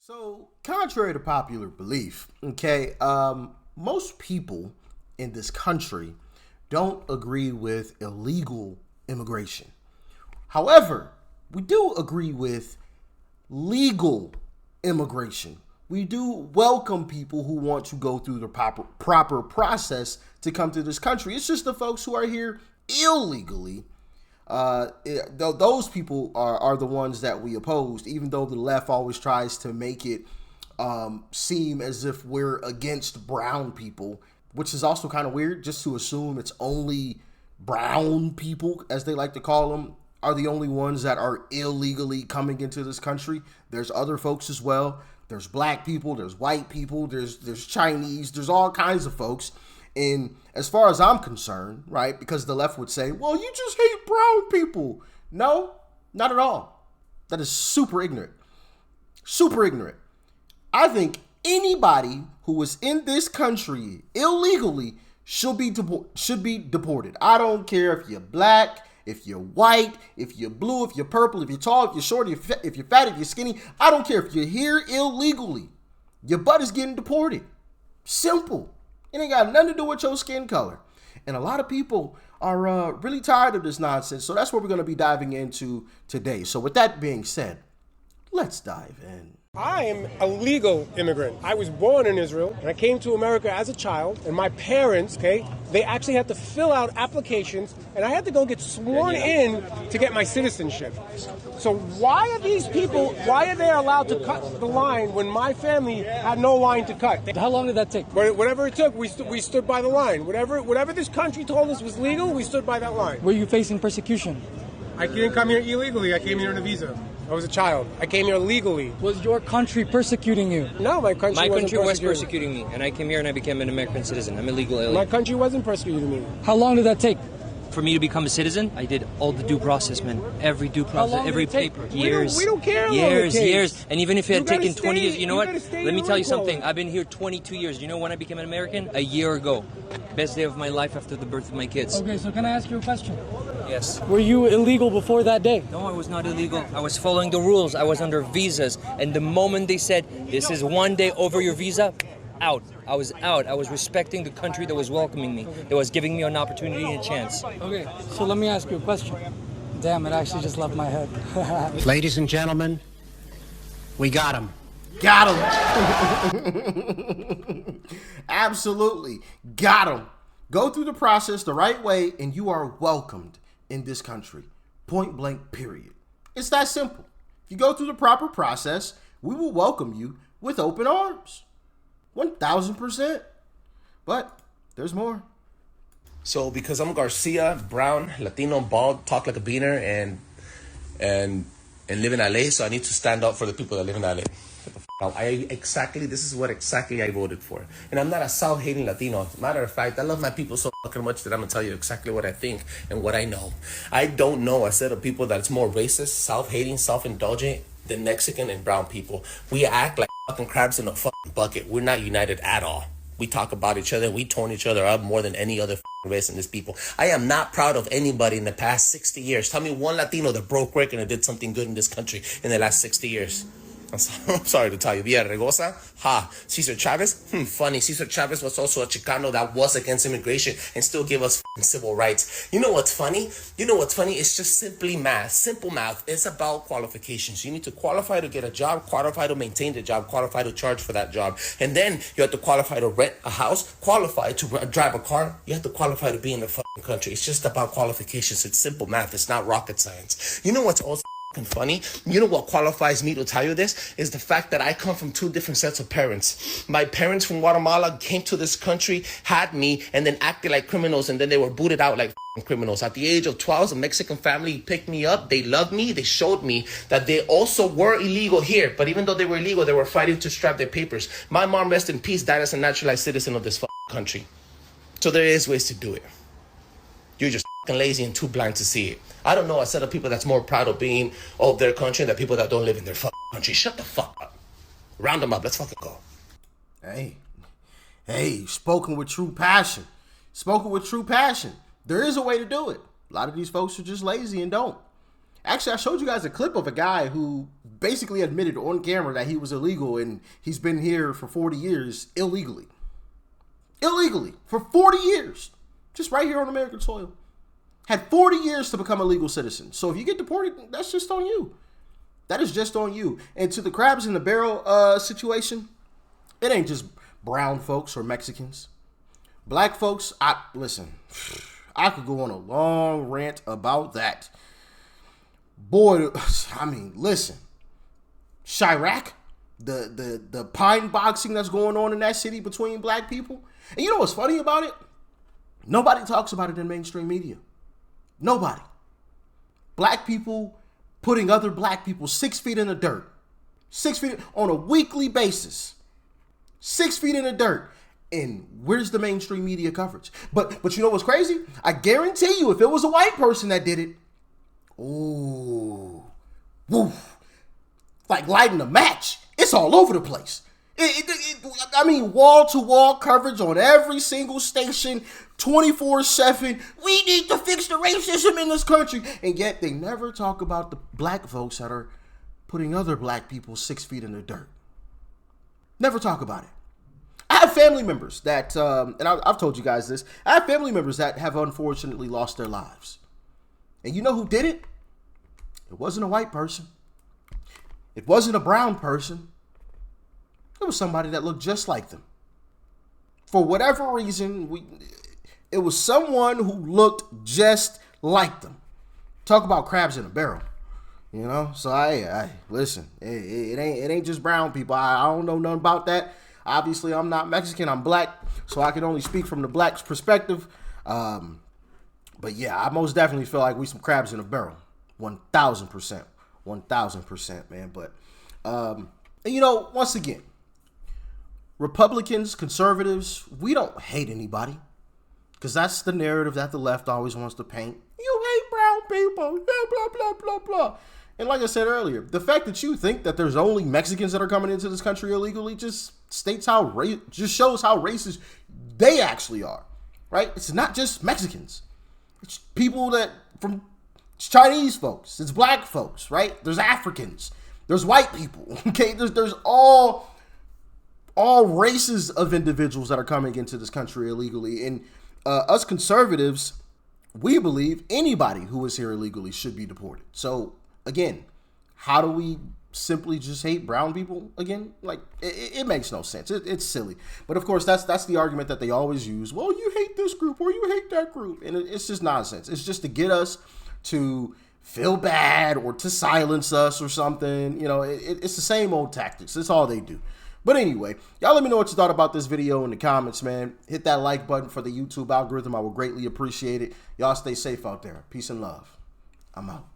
So, contrary to popular belief, most people in this country don't agree with illegal immigration. However, we do agree with legal immigration. We do welcome people who want to go through the proper process to come to this country. It's just the folks who are here illegally. Those people are the ones that we opposed, even though the left always tries to make it seem as if we're against brown people, which is also kind of weird, just to assume it's only brown people, as they like to call them, are the only ones that are illegally coming into this country. There's other folks as well. There's black people, there's white people, there's Chinese, there's all kinds of folks. And as far as I'm concerned, right, because the left would say, well, you just hate brown people. No, not at all. That is super ignorant. Super ignorant. I think anybody who is in this country illegally should be deported. I don't care if you're black, if you're white, if you're blue, if you're purple, if you're tall, if you're short, if you're fat, if you're skinny. I don't care if you're here illegally. Your butt is getting deported. Simple. It ain't got nothing to do with your skin color. And a lot of people are really tired of this nonsense. So that's what we're going to be diving into today. So with that being said, let's dive in. I am a legal immigrant. I was born in Israel, and I came to America as a child, and my parents, they actually had to fill out applications, and I had to go get sworn in to get my citizenship. So why are they allowed to cut the line when my family had no line to cut? How long did that take? Whatever it took, we stood by the line. Whatever this country told us was legal, we stood by that line. Were you facing persecution? I didn't come here illegally. I came here on a visa. I was a child. I came here legally. Was your country persecuting you? No, my country was persecuting me, and I came here and I became an American citizen. I'm a legal alien. My country wasn't persecuting me. How long did that take? For me to become a citizen, I did all the due process, man. Every due process, every paper. Years. We don't care. Years. And even if it had taken 20 years, you know what? Let me tell you something. something. I've been here 22 years. You know when I became an American? A year ago. Best day of my life after the birth of my kids. Okay, so can I ask you a question? Yes. Were you illegal before that day? No, I was not illegal. I was following the rules. I was under visas. And the moment they said, this is one day over your visa, out. I was out. I was respecting the country that was welcoming me, that was giving me an opportunity and a chance. Okay, so let me ask you a question. Damn, it actually just left my head. Ladies and gentlemen, we got him. Got him. Absolutely. Got him. Go through the process the right way and you are welcomed in this country. Point blank, period. It's that simple. If you go through the proper process, we will welcome you with open arms. 1,000%. But there's more. So because I'm Garcia, brown, Latino, bald, talk like a beaner, and live in LA, so I need to stand up for the people that live in LA. This is what exactly I voted for. And I'm not a South-hating Latino. Matter of fact, I love my people so fucking much that I'm going to tell you exactly what I think and what I know. I don't know a set of people that's more racist, self-hating, self-indulgent than Mexican and brown people. We act like fucking crabs in a fucking bucket. We're not united at all. We talk about each other. We tone each other up more than any other race in this people. I am not proud of anybody in the past 60 years. Tell me one Latino that broke record and did something good in this country in the last 60 years. I'm sorry to tell you. Villaraigosa? Ha. Cesar Chavez? Funny. Cesar Chavez was also a Chicano that was against immigration and still gave us civil rights. You know what's funny? It's just simply math. Simple math. It's about qualifications. You need to qualify to get a job, qualify to maintain the job, qualify to charge for that job. And then you have to qualify to rent a house, qualify to drive a car. You have to qualify to be in the fucking country. It's just about qualifications. It's simple math. It's not rocket science. You know what's also funny? You know what qualifies me to tell you this? Is the fact that I come from two different sets of parents. My parents from Guatemala came to this country, had me, and then acted like criminals, and then they were booted out like criminals. At the age of 12, a Mexican family picked me up. They loved me. They showed me that they also were illegal here. But even though they were illegal, they were fighting to strap their papers. My mom, rest in peace, died as a naturalized citizen of this country. So there is ways to do it. You're just lazy and too blind to see it. I don't know a set of people that's more proud of being of their country than people that don't live in their country. Shut the fuck up. Round them up. Let's fucking go. Hey, spoken with true passion. Spoken with true passion. There is a way to do it. A lot of these folks are just lazy and don't. Actually, I showed you guys a clip of a guy who basically admitted on camera that he was illegal and he's been here for 40 years illegally. Illegally for 40 years. Just right here on American soil. Had 40 years to become a legal citizen. So if you get deported, that's just on you. That is just on you. And to the crabs in the barrel situation, it ain't just brown folks or Mexicans. Black folks, listen, I could go on a long rant about that. Boy, I mean, listen. Chirac, the pine boxing that's going on in that city between black people. And you know what's funny about it? Nobody talks about it in mainstream media. Nobody. Black people putting other black people 6 feet in the dirt. 6 feet on a weekly basis. 6 feet in the dirt. And where's the mainstream media coverage? But you know what's crazy? I guarantee you, if it was a white person that did it, ooh, woof, like lighting a match. It's all over the place. I mean, wall-to-wall coverage on every single station, 24/7. We need to fix the racism in this country. And yet they never talk about the black folks that are putting other black people 6 feet in the dirt. Never talk about it. I have family members that, and I've told you guys this, I have family members that have unfortunately lost their lives. And you know who did it? It wasn't a white person. It wasn't a brown person. It was somebody that looked just like them. For whatever reason, it was someone who looked just like them. Talk about crabs in a barrel, you know? So I listen, it ain't just brown people. I don't know nothing about that. Obviously, I'm not Mexican. I'm black, so I can only speak from the black's perspective. But yeah, I most definitely feel like we some crabs in a barrel. 1,000%. 1,000%, man. But, and you know, once again, Republicans, conservatives, we don't hate anybody. Because that's the narrative that the left always wants to paint. You hate brown people. Blah, blah, blah, blah, blah. And like I said earlier, the fact that you think that there's only Mexicans that are coming into this country illegally just states just shows how racist they actually are, right? It's not just Mexicans. It's people it's Chinese folks, it's black folks, right? There's Africans, there's white people, okay? There's all races of individuals that are coming into this country illegally. And us conservatives, we believe anybody who is here illegally should be deported. So again, how do we simply just hate brown people again? Like, it makes no sense. It's silly. But of course, that's the argument that they always use. Well, you hate this group or you hate that group. And it's just nonsense. It's just to get us to feel bad or to silence us or something. You know, it's the same old tactics. That's all they do. But anyway, y'all let me know what you thought about this video in the comments, man. Hit that like button for the YouTube algorithm. I would greatly appreciate it. Y'all stay safe out there. Peace and love. I'm out.